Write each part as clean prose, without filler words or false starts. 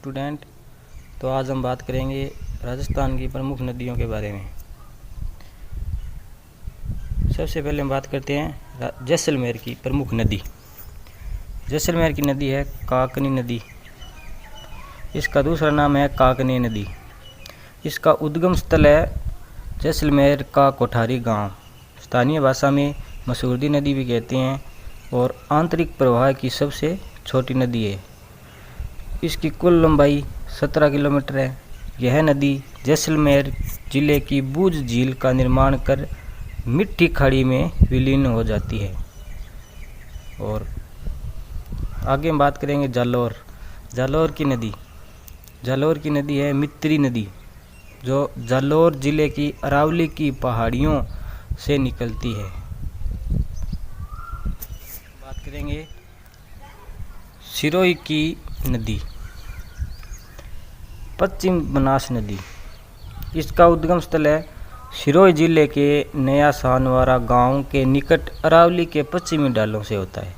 Student. तो आज हम बात करेंगे राजस्थान की प्रमुख नदियों के बारे में। सबसे पहले हम बात करते हैं जैसलमेर की प्रमुख नदी। जैसलमेर की नदी है काकनी नदी। इसका दूसरा नाम है काकनी नदी। इसका उद्गम स्थल है जैसलमेर का कोठारी गांव। स्थानीय भाषा में मसूरदी नदी भी कहते हैं और आंतरिक प्रवाह की सबसे छोटी नदी है। इसकी कुल लंबाई 17 किलोमीटर है। यह नदी जैसलमेर जिले की बूझ झील का निर्माण कर मिट्टी खाड़ी में विलीन हो जाती है। और आगे हम बात करेंगे जालौर की नदी। जालौर की नदी है मित्री नदी, जो जालौर जिले की अरावली की पहाड़ियों से निकलती है। बात करेंगे सिरोही की नदी, पश्चिम बनास नदी। इसका उद्गम स्थल है सिरोही जिले के नया सानवारा गांव के निकट अरावली के पश्चिमी ढालों से होता है।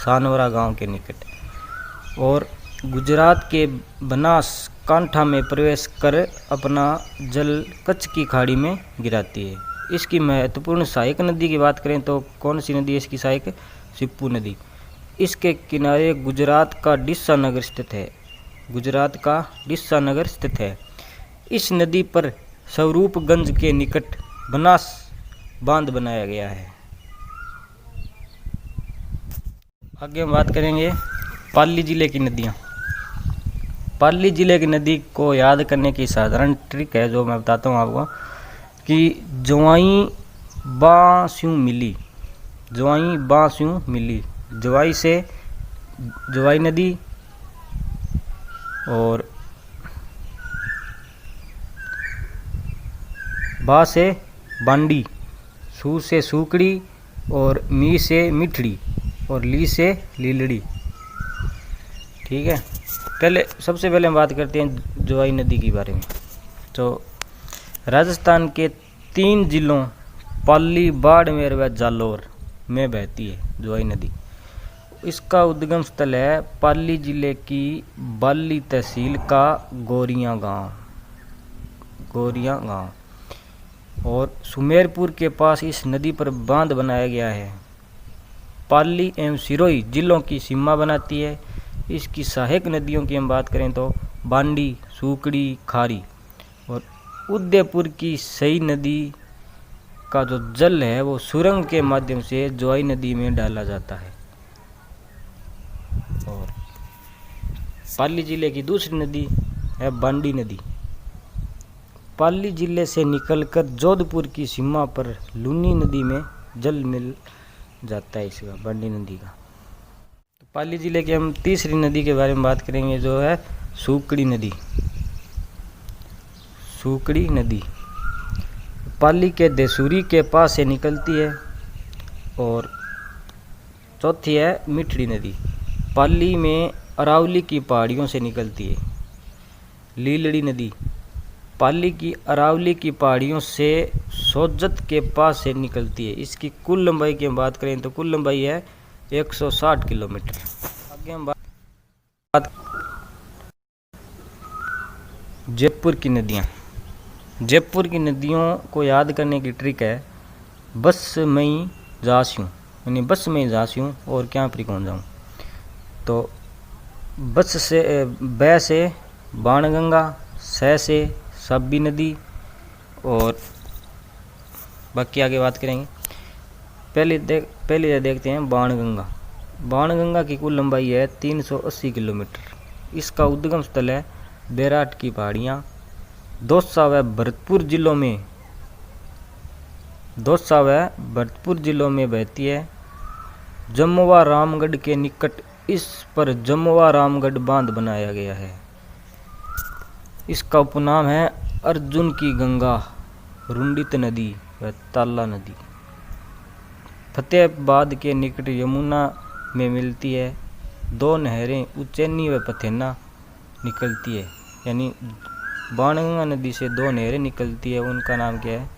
सानवारा गांव के निकट और गुजरात के बनास कांठा में प्रवेश कर अपना जल कच्छ की खाड़ी में गिराती है। इसकी महत्वपूर्ण सहायक नदी की बात करें तो कौन सी नदी है इसकी सहायक? सिप्पू नदी। इसके किनारे गुजरात का डिस्सा नगर स्थित है। गुजरात का डिस्सा नगर स्थित है। इस नदी पर स्वरूपगंज के निकट बनास बांध बनाया गया है। आगे हम बात करेंगे पाली जिले की नदियाँ। पाली जिले की नदी को याद करने की साधारण ट्रिक है जो मैं बताता हूँ आपको कि जवाई बांस्यूं मिली। जवाई बांस्यूं मिली, जवाई से जवाई नदी और बा से बांडी, सू से सूकड़ी और मी से मिठड़ी और ली से लीलड़ी। ठीक है, सबसे पहले हम बात करते हैं जवाई नदी के बारे में। तो राजस्थान के 3 जिलों पाली, बाड़मेर व जालौर में बहती है जवाई नदी। इसका उद्गम स्थल है पाली जिले की बाली तहसील का गोरियां गांव और सुमेरपुर के पास इस नदी पर बांध बनाया गया है। पाली एवं सिरोही जिलों की सीमा बनाती है। इसकी सहायक नदियों की हम बात करें तो बांडी, सूकड़ी, खारी और उदयपुर की सई नदी का जो जल है वो सुरंग के माध्यम से जवाई नदी में डाला जाता है। और पाली जिले की दूसरी नदी है बांडी नदी। पाली जिले से निकलकर जोधपुर की सीमा पर लूनी नदी में जल मिल जाता है इसका, बांडी नदी का। तो पाली जिले की हम तीसरी नदी के बारे में बात करेंगे जो है सूकड़ी नदी। सूकड़ी नदी पाली के देसूरी के पास से निकलती है। और चौथी है मिठड़ी नदी, पाली में अरावली की पहाड़ियों से निकलती है। लीलड़ी नदी पाली की अरावली की पहाड़ियों से सोजत के पास से निकलती है। इसकी कुल लंबाई की हम बात करें तो कुल लंबाई है 160 किलोमीटर। आगे हम बात जयपुर की नदियाँ। जयपुर की नदियों को याद करने की ट्रिक है बस में जास्यूं, यानी बस में जास्यूं और क्या पर कौन जाऊँ। तो बस से ब से बाणगंगा, स से सब्बी नदी और बाकी आगे बात करेंगे। पहले देखते हैं बाणगंगा। बाणगंगा की कुल लंबाई है 380 किलोमीटर। इसका उद्गम स्थल है बैराट की पहाड़ियाँ। दौसा व भरतपुर जिलों में बहती है। जमवा रामगढ़ के निकट इस पर जमवा रामगढ़ बांध बनाया गया है। इसका उपनाम है अर्जुन की गंगा, रुंडित नदी व ताला नदी। फतेहाबाद के निकट यमुना में मिलती है। 2 नहरें उज्जैनी व पथेना निकलती है, यानी बाणगंगा नदी से 2 नहरें निकलती है। उनका नाम क्या है?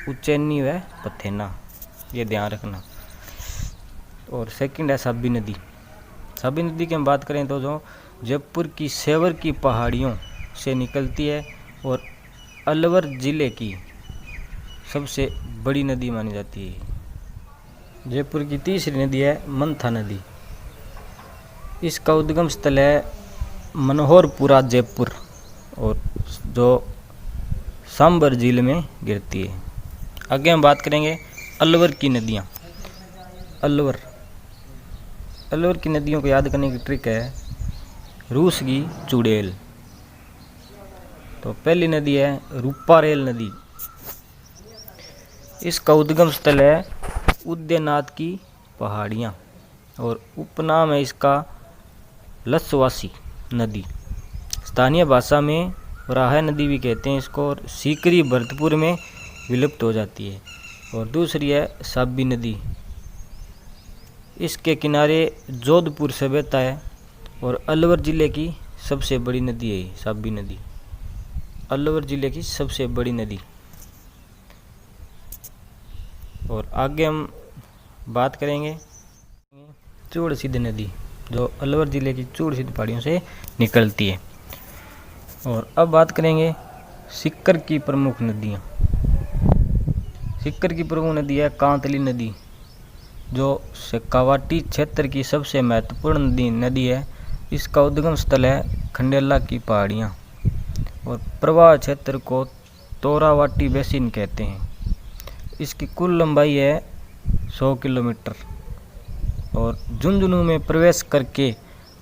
उज्जैनी व पथेना, ये ध्यान रखना। और सेकंड है सब्बी नदी। सब्बी नदी की हम बात करें तो जो जयपुर की सेवर की पहाड़ियों से निकलती है और अलवर जिले की सबसे बड़ी नदी मानी जाती है। जयपुर की तीसरी नदी है मंथा नदी। इसका उद्गम स्थल है मनोहरपुरा जयपुर और जो सांबर झील में गिरती है। आगे हम बात करेंगे अलवर की नदियाँ। अलवर की नदियों को याद करने की ट्रिक है रूस की चुड़ैल। तो पहली नदी है रूपारेल नदी। इसका उद्गम स्थल है उदयनाथ की पहाड़ियाँ और उपनाम है इसका लसवासी नदी। स्थानीय भाषा में वराह नदी भी कहते हैं इसको और सीकरी भरतपुर में विलुप्त हो जाती है। और दूसरी है साबी नदी। इसके किनारे जोधपुर सभ्यता है और अलवर जिले की सबसे बड़ी नदी है साबी नदी। अलवर जिले की सबसे बड़ी नदी। और आगे हम बात करेंगे चूड़सीद नदी जो अलवर जिले की चूड़सीद पहाड़ियों से निकलती है। और अब बात करेंगे सीकर की प्रमुख नदियाँ। सीकर की प्रमुख नदी है कांतली नदी जो शेखावाटी क्षेत्र की सबसे महत्वपूर्ण नदी है। इसका उद्गम स्थल है खंडेला की पहाड़ियाँ और प्रवाह क्षेत्र को तोरावाटी बेसिन कहते हैं। इसकी कुल लंबाई है 100 किलोमीटर और झुंझुनू में प्रवेश करके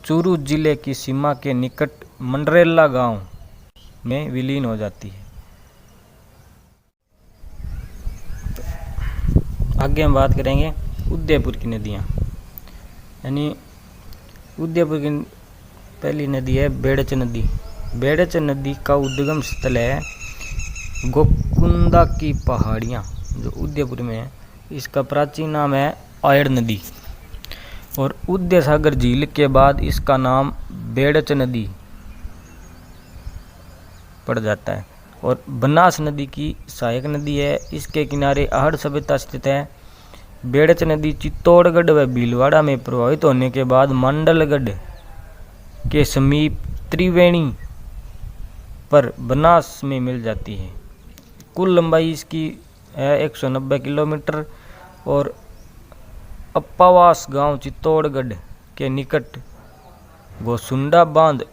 चूरू जिले की सीमा के निकट मंडरेला गांव में विलीन हो जाती है। आगे हम बात करेंगे उदयपुर की नदियाँ। यानी उदयपुर की पहली नदी है बेड़च नदी। बेड़च नदी का उद्गम स्थल है गोकुंदा की पहाड़ियाँ जो उदयपुर में है। इसका प्राचीन नाम है आयड़ नदी और उदय सागर झील के बाद इसका नाम बेड़च नदी पड़ जाता है। और बनास नदी की सहायक नदी है। इसके किनारे आहड़ सभ्यता स्थित है। बेड़च नदी चित्तौड़गढ़ व भीलवाड़ा में प्रभावित होने के बाद मंडलगढ़ के समीप त्रिवेणी पर बनास में मिल जाती है। कुल लंबाई इसकी है 190 किलोमीटर और अप्पावास गांव चित्तौड़गढ़ के निकट गोसुंडा बांध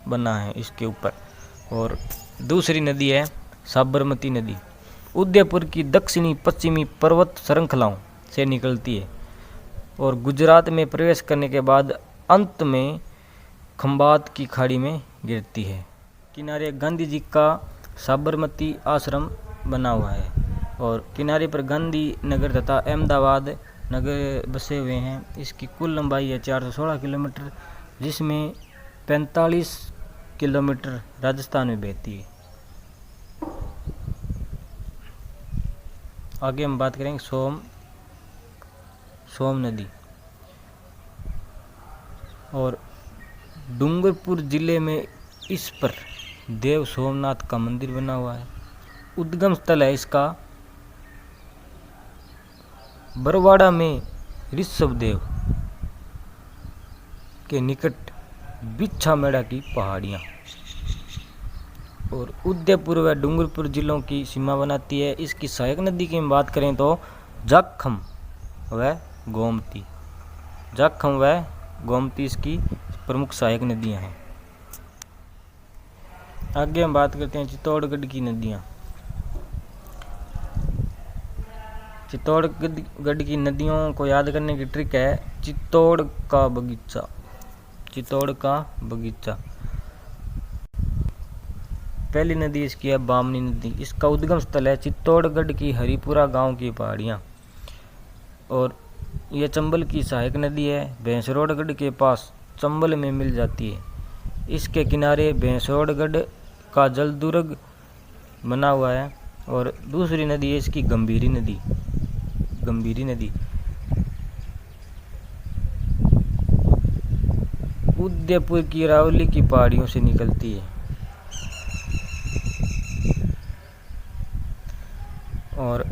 बना है इसके ऊपर। और दूसरी नदी है साबरमती नदी। उदयपुर की दक्षिणी पश्चिमी पर्वत श्रृंखलाओं से निकलती है और गुजरात में प्रवेश करने के बाद अंत में खंबात की खाड़ी में गिरती है। किनारे गांधी जी का साबरमती आश्रम बना हुआ है और किनारे पर गांधी नगर तथा अहमदाबाद नगर बसे हुए हैं। इसकी कुल लंबाई है 416 किलोमीटर जिसमें 45 किलोमीटर राजस्थान में बहती है। आगे हम बात करेंगे सोम नदी। और डूंगरपुर जिले में इस पर देव सोमनाथ का मंदिर बना हुआ है। उद्गम स्थल है इसका बरवाड़ा में ऋषभदेव के निकट बिच्छामेड़ा की पहाड़ियाँ और उदयपुर व डूंगरपुर जिलों की सीमा बनाती है। इसकी सहायक नदी की हम बात करें तो जाखम व गोमती। जाखम व गोमती इसकी प्रमुख सहायक नदियां हैं। आगे हम बात करते हैं चित्तौड़गढ़ की नदियां। चित्तौड़गढ़ की नदियों को याद करने की ट्रिक है चित्तौड़ का बगीचा। चित्तौड़ का बगीचा। पहली नदी इसकी है बामनी नदी। इसका उद्गम स्थल है चित्तौड़गढ़ की हरिपुरा गांव की पहाड़ियाँ और यह चंबल की सहायक नदी है। भैंसरोड़गढ़ के पास चंबल में मिल जाती है। इसके किनारे भैंसरोड़गढ़ का जलदुर्ग बना हुआ है। और दूसरी नदी है इसकी गंभीरी नदी। गंभीरी नदी उदयपुर की रावली की पहाड़ियों से निकलती है और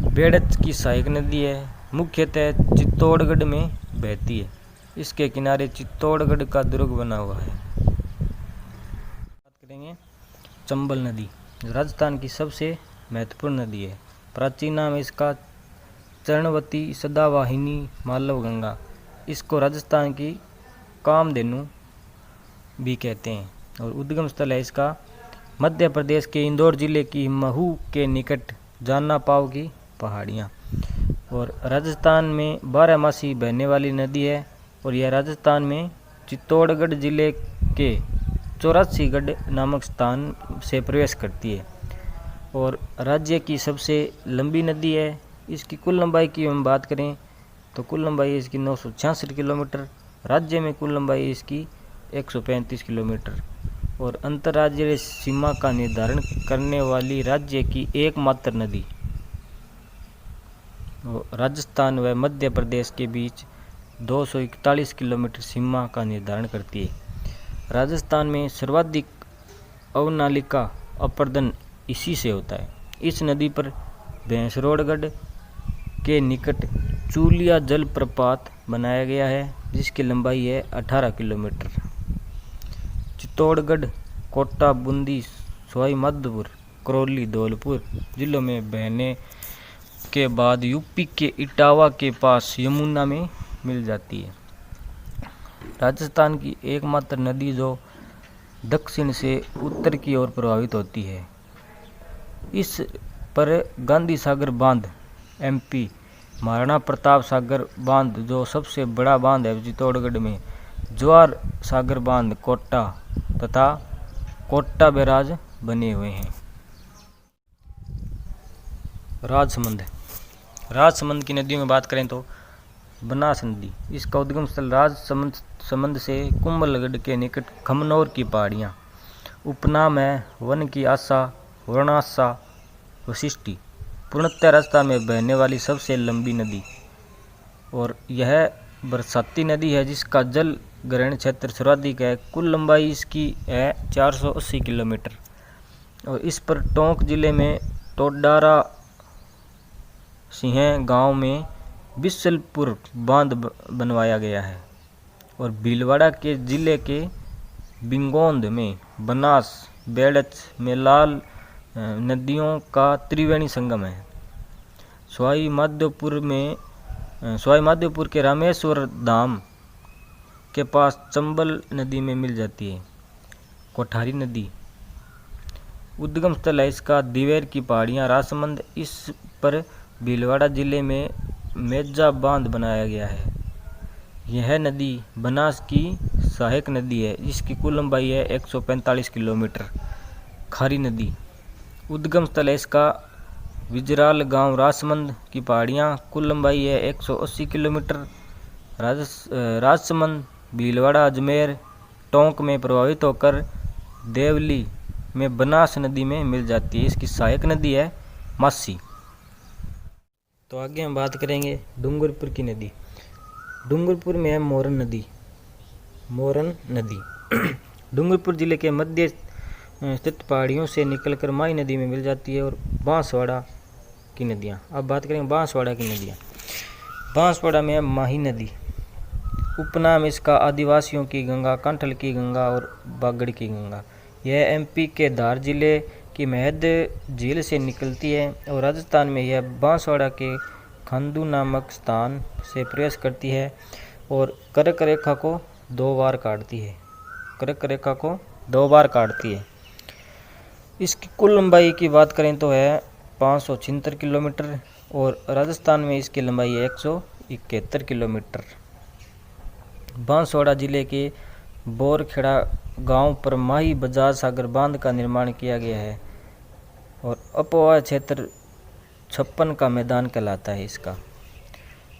बेड़च की सहायक नदी है। मुख्यतः चित्तौड़गढ़ में बहती है। इसके किनारे चित्तौड़गढ़ का दुर्ग बना हुआ है। बात करेंगे चंबल नदी, जो राजस्थान की सबसे महत्वपूर्ण नदी है। प्राचीन नाम इसका चरणवती, सदावाहिनी, मालव गंगा। इसको राजस्थान की कामधेनु भी कहते हैं। और उद्गम स्थल है इसका मध्य प्रदेश के इंदौर जिले की महू के निकट जाना पाव की पहाड़ियाँ। और राजस्थान में 12मासी बहने वाली नदी है। और यह राजस्थान में चित्तौड़गढ़ जिले के 84गढ़ नामक स्थान से प्रवेश करती है और राज्य की सबसे लंबी नदी है। इसकी कुल लंबाई की हम बात करें तो कुल लंबाई इसकी 966 किलोमीटर, राज्य में कुल लंबाई इसकी 135 किलोमीटर और अंतर्राज्यीय सीमा का निर्धारण करने वाली राज्य की एकमात्र नदी राजस्थान व मध्य प्रदेश के बीच 241 किलोमीटर सीमा का निर्धारण करती है। राजस्थान में सर्वाधिक अवनालिका अपर्दन इसी से होता है। इस नदी पर भैंसरोड़गढ़ के निकट चूलिया जल प्रपात बनाया गया है जिसकी लंबाई है 18 किलोमीटर। चित्तौड़गढ़, कोटा, बूंदी, सवाई माधोपुर, करौली, धौलपुर जिलों में बहने के बाद यूपी के इटावा के पास यमुना में मिल जाती है। राजस्थान की एकमात्र नदी जो दक्षिण से उत्तर की ओर प्रवाहित होती है। इस पर गांधी सागर बांध एमपी, महाराणा प्रताप सागर बांध जो सबसे बड़ा बांध है चित्तौड़गढ़ में, जवाहर सागर बांध कोटा तथा कोटा बैराज बने हुए हैं। राजसमंद की नदियों में बात करें तो बनास नदी, इसका उद्गम स्थल राजसमंद से कुंभलगढ़ के निकट खमनौर की पहाड़ियाँ। उपनाम है वन की आशा, वर्णाशा, वशिष्टि। पूर्णतः राजस्थान में बहने वाली सबसे लंबी नदी और यह बरसाती नदी है जिसका जल ग्रहण क्षेत्र सर्वाधिक है। कुल लंबाई इसकी है 480 किलोमीटर और इस पर टोंक जिले में टोडारा सिंह गांव में बिसलपुर बांध बनवाया गया है और भीलवाड़ा के जिले के बिंगोंद में बनास, बेड़च में लाल नदियों का त्रिवेणी संगम है। सवाई माधोपुर के रामेश्वर धाम के पास चंबल नदी में मिल जाती है। कोठारी नदी उद्गम स्थल है इसका दिवेर की पहाड़ियाँ, राजसमंद। इस पर भीलवाड़ा जिले में मेजा बांध बनाया गया है। यह नदी बनास की सहायक नदी है जिसकी कुल लंबाई है 145 किलोमीटर। खारी नदी उद्गम स्थल है इसका विजराल गांव, राजसमंद की पहाड़ियाँ। कुल लंबाई है 180 किलोमीटर। राजसमंद, भीलवाड़ा, अजमेर, टोंक में प्रभावित होकर देवली में बनास नदी में मिल जाती है। इसकी सहायक नदी है मासी। तो आगे हम बात करेंगे डूंगरपुर की नदी। डूंगरपुर में है मोरन नदी। डूंगरपुर जिले के मध्य स्थित पहाड़ियों से निकलकर माई नदी में मिल जाती है। और बांसवाड़ा की नदियाँ, अब बात करेंगे बांसवाड़ा की नदियाँ। बांसवाड़ा में है माही नदी। उपनाम इसका आदिवासियों की गंगा, कांठल की गंगा और बागड़ की गंगा। यह एमपी के धार जिले की महद झील से निकलती है और राजस्थान में यह बांसवाड़ा के खांदू नामक स्थान से प्रवेश करती है और कर्क रेखा को 2 बार काटती है। इसकी कुल लंबाई की बात करें तो है 576 किलोमीटर और राजस्थान में इसकी लंबाई है 171 किलोमीटर। बांसवाड़ा जिले के बोरखेड़ा गांव पर माही बजाज सागर बांध का निर्माण किया गया है और अपवाह क्षेत्र 56 का मैदान कहलाता है इसका।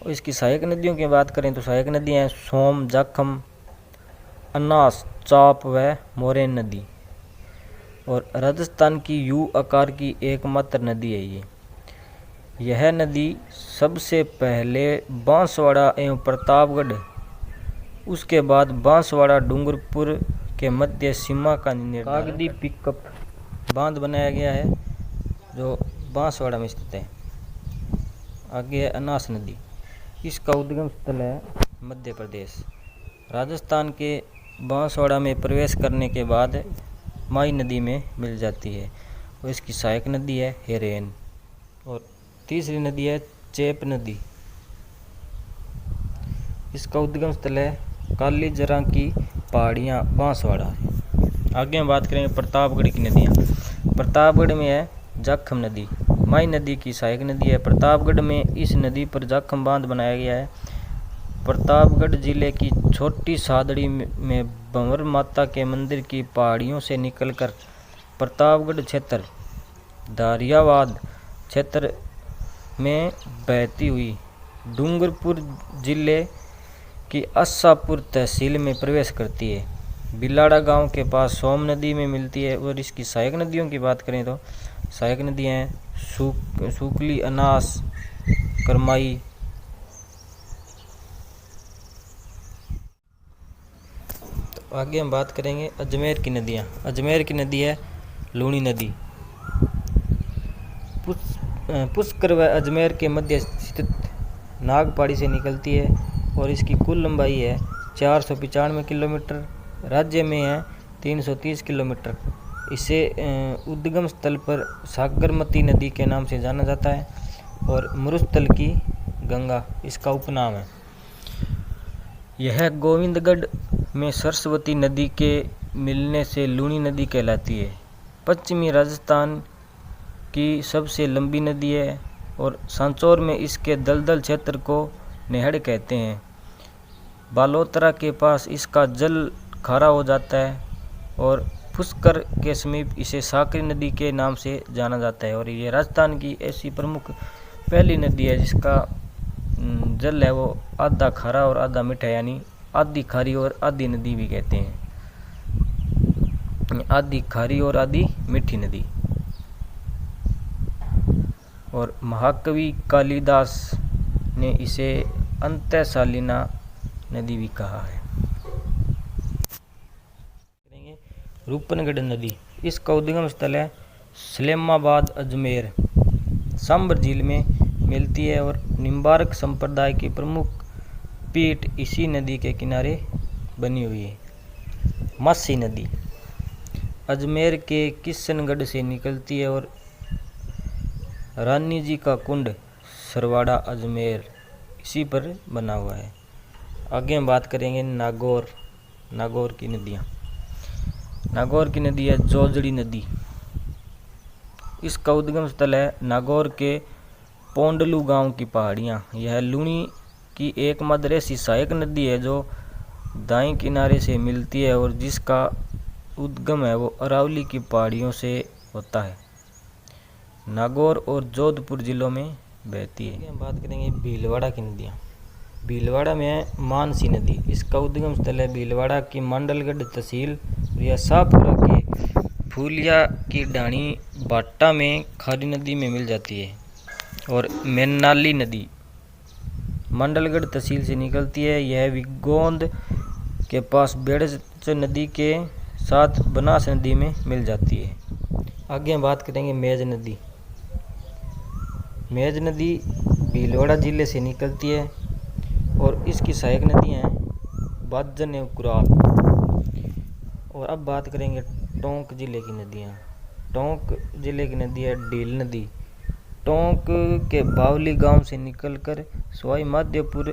और इसकी सहायक नदियों की बात करें तो सहायक नदियाँ हैं सोम, जाखम, अनास, चाप व मोरेन नदी। और राजस्थान की यू आकार की एकमात्र नदी है यह नदी सबसे पहले बांसवाड़ा एवं प्रतापगढ़, उसके बाद बांसवाड़ा डूंगरपुर के मध्य सीमा का निर्धारण कागदी पिकअप बांध बनाया गया है जो बांसवाड़ा में स्थित है। आगे है अनास नदी, इसका उद्गम स्थल है मध्य प्रदेश। राजस्थान के बांसवाड़ा में प्रवेश करने के बाद माई नदी में मिल जाती है और इसकी सहायक नदी है हेरेन। और तीसरी नदी है चेप नदी। इसका उद्गम स्थल है काली जरा की पहाड़ियाँ बांसवाड़ा। आगे हम बात करेंगे प्रतापगढ़ की नदियाँ। प्रतापगढ़ में है जाखम नदी, माई नदी की सहायक नदी है। प्रतापगढ़ में इस नदी पर जाखम बांध बनाया गया है। प्रतापगढ़ जिले की छोटी सादड़ी में भंवर माता के मंदिर की पहाड़ियों से निकलकर प्रतापगढ़ क्षेत्र दारियावाद क्षेत्र में बहती हुई डूंगरपुर जिले की अस्सापुर तहसील में प्रवेश करती है। बिलाड़ा गांव के पास सोम नदी में मिलती है। और इसकी सहायक नदियों की बात करें तो सहायक नदियाँ हैं सूकली, अनास, करमाई। तो आगे हम बात करेंगे अजमेर की नदियाँ। अजमेर की नदी है लूणी नदी। पुष्कर व अजमेर के मध्य स्थित नागपाड़ी से निकलती है और इसकी कुल लंबाई है 495 किलोमीटर। राज्य में है 330 किलोमीटर। इसे उद्गम स्थल पर सागरमती नदी के नाम से जाना जाता है और मरुस्थल की गंगा इसका उपनाम है। यह गोविंदगढ़ में सरस्वती नदी के मिलने से लूणी नदी कहलाती है। पश्चिमी राजस्थान की सबसे लंबी नदी है और सांचौर में इसके दलदल क्षेत्र को नेहड़ कहते हैं। बालोतरा के पास इसका जल खारा हो जाता है और पुष्कर के समीप इसे साकरी नदी के नाम से जाना जाता है। और ये राजस्थान की ऐसी प्रमुख पहली नदी है जिसका जल है वो आधा खारा और आधा मीठा, यानी आधी खारी और आधी नदी भी कहते हैं, आधी खारी और आधी मीठी नदी। और महाकवि कालिदास ने इसे अंतःसालिना नदी भी कहा है। रूपनगढ़ नदी, इसका उद्गम स्थल है सलेमाबाद अजमेर, सांबर झील में मिलती है और निम्बार्क संप्रदाय की प्रमुख पीठ इसी नदी के किनारे बनी हुई है। मासी नदी अजमेर के किशनगढ़ से निकलती है और रानी जी का कुंड सरवाड़ा अजमेर इसी पर बना हुआ है। आगे हम बात करेंगे नागौर की नदियाँ। नागौर की नदी है जोजड़ी नदी। इसका उद्गम स्थल है नागौर के पोंडलू गांव की पहाड़ियाँ। यह लूणी की एकमात्र ऐसी सहायक नदी है जो दाएं किनारे से मिलती है और जिसका उद्गम है वो अरावली की पहाड़ियों से होता है। नागौर और जोधपुर जिलों में बहती है। हम बात करेंगे भीलवाड़ा की नदियाँ। भीलवाड़ा में है मानसी नदी। इसका उद्गम स्थल है भीलवाड़ा की मंडलगढ़ तहसील या शाहपुरा के फूलिया की ढाणी बाटा में खारी नदी में मिल जाती है। और मैनाली नदी मंडलगढ़ तहसील से निकलती है। यह विगोंद के पास बेड़च नदी के साथ बनास नदी में मिल जाती है। आगे हम बात करेंगे मेज नदी। मेज नदी भीलवाड़ा जिले से निकलती है और इसकी सहायक नदियाँ हैं बाजन एवं कुराल। और अब बात करेंगे टोंक जिले की नदियाँ। टोंक जिले की नदी है डील नदी। टोंक के बावली गांव से निकलकर सवाई माधोपुर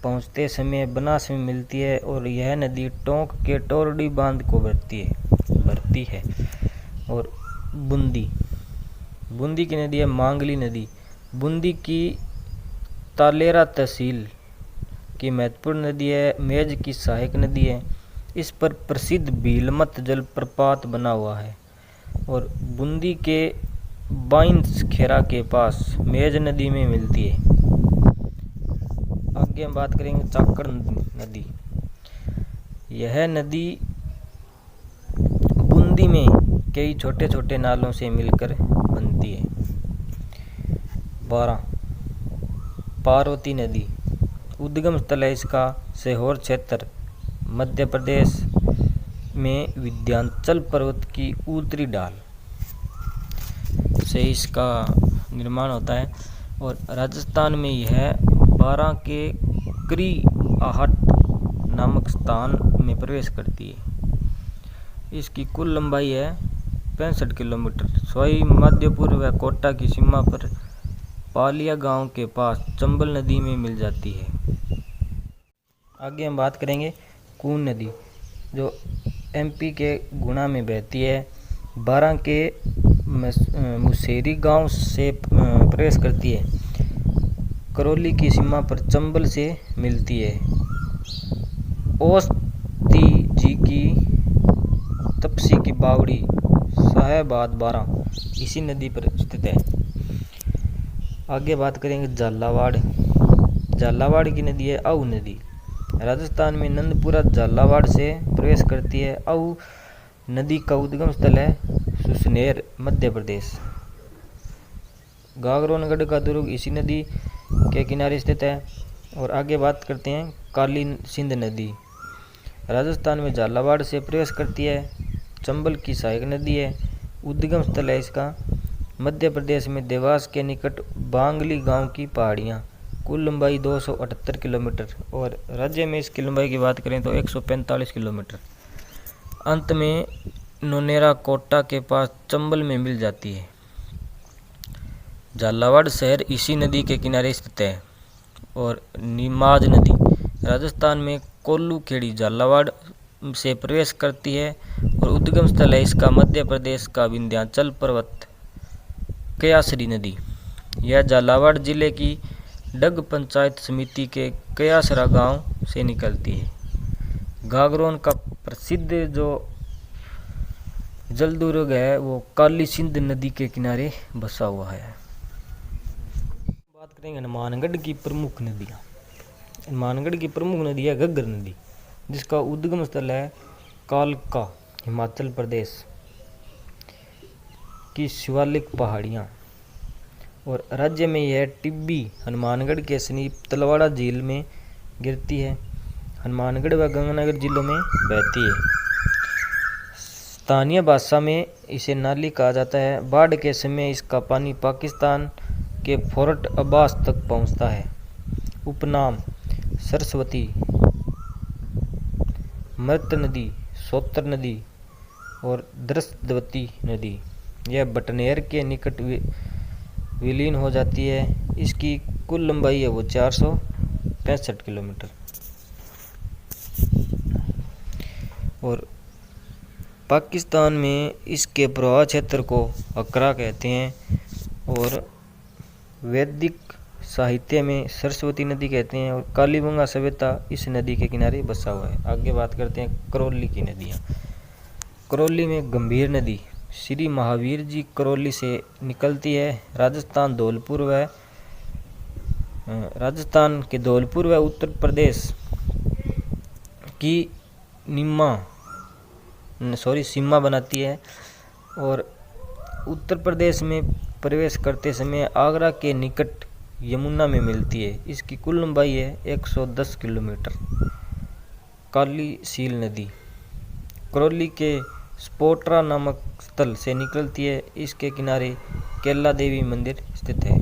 पहुंचते समय बनास में मिलती है और यह नदी टोंक के टोरडी बांध को भरती है। और बूंदी की नदी है मांगली नदी। बूंदी की तालेरा तहसील की महत्वपूर्ण नदी है। मेज की सहायक नदी है। इस पर प्रसिद्ध भीलमत जलप्रपात बना हुआ है। और बूंदी के बाइंस खेरा के पास मेज नदी में मिलती है। आगे हम बात करेंगे चाकड़ नदी। यह नदी बूंदी में कई छोटे छोटे नालों से मिलकर बनती है। 12 पार्वती नदी। उद्गम स्थल है इसका सीहोर क्षेत्र मध्य प्रदेश में विंध्याचल पर्वत की उत्तरी ढाल से इसका निर्माण होता है। और राजस्थान में यह 12 के क्री आहट नामक स्थान में प्रवेश करती है। इसकी कुल लंबाई है 65 किलोमीटर। सोई मध्यपुर व कोटा की सीमा पर पालिया गांव के पास चंबल नदी में मिल जाती है। आगे हम बात करेंगे कून नदी, जो एमपी के गुना में बहती है। 12 के मुसेरी गांव से प्रवेश करती है। करौली की सीमा पर चंबल से मिलती है। ओस्ती जी की तपसी की बावड़ी साहेबाद 12 इसी नदी पर स्थित है। आगे बात करेंगे झालावाड़। झालावाड़ की नदी है अऊ नदी। राजस्थान में नंदपुरा झालावाड़ से प्रवेश करती है। अऊ नदी का उद्गम स्थल है सुसनेर, मध्य प्रदेश। गागरोनगढ़ का दुर्ग इसी नदी के किनारे स्थित है। और आगे बात करते हैं काली सिंध नदी। राजस्थान में झालावाड़ से प्रवेश करती है। चंबल की सहायक नदी है। उद्गम स्थल है इसका मध्य प्रदेश में देवास के निकट बांगली गांव की पहाड़ियाँ। कुल लंबाई 278 किलोमीटर और राज्य में इसकी लंबाई की बात करें तो 145 किलोमीटर। अंत में नोनेरा कोटा के पास चंबल में मिल जाती है। झालावाड़ शहर इसी नदी के किनारे स्थित है। और नीमाज नदी राजस्थान में कोल्लू खेड़ी झालावाड़ से प्रवेश करती है और उद्गम स्थल है इसका मध्य प्रदेश का विंध्याचल पर्वत। कयासरी नदी यह झालावाड़ जिले की डग पंचायत समिति के कयासरा गांव से निकलती है। गागरोन का प्रसिद्ध जो जल दुर्ग है वो काली सिंध नदी के किनारे बसा हुआ है। बात करेंगे हनुमानगढ़ की प्रमुख नदियाँ। हनुमानगढ़ की प्रमुख नदी है घग्गर नदी, जिसका उद्गम स्थल है कालका, हिमाचल प्रदेश की शिवालिक पहाड़ियाँ। और राज्य में यह टिब्बी हनुमानगढ़ के समीप तलवाड़ा झील में गिरती है। हनुमानगढ़ व गंगानगर जिलों में बहती है। स्थानीय भाषा में इसे नाली कहा जाता है। बाढ़ के समय इसका पानी पाकिस्तान के फोर्ट अब्बास तक पहुंचता है। उपनाम सरस्वती, मृत नदी, सोतर नदी और द्रष्टवती नदी। यह बटनेर के निकट विलीन हो जाती है। इसकी कुल लंबाई है वो 465 किलोमीटर। और पाकिस्तान में इसके प्रवाह क्षेत्र को अकरा कहते हैं और वैदिक साहित्य में सरस्वती नदी कहते हैं। और कालीबंगा सभ्यता इस नदी के किनारे बसा हुआ है। आगे बात करते हैं करौली की नदियाँ। करौली में गंभीर नदी श्री महावीर जी करौली से निकलती है। राजस्थान के धौलपुर व उत्तर प्रदेश की सीमा बनाती है। और उत्तर प्रदेश में प्रवेश करते समय आगरा के निकट यमुना में मिलती है। इसकी कुल लंबाई है 110 किलोमीटर। काली सील नदी करौली के स्पोट्रा नामक स्थल से निकलती है। इसके किनारे केला देवी मंदिर स्थित है।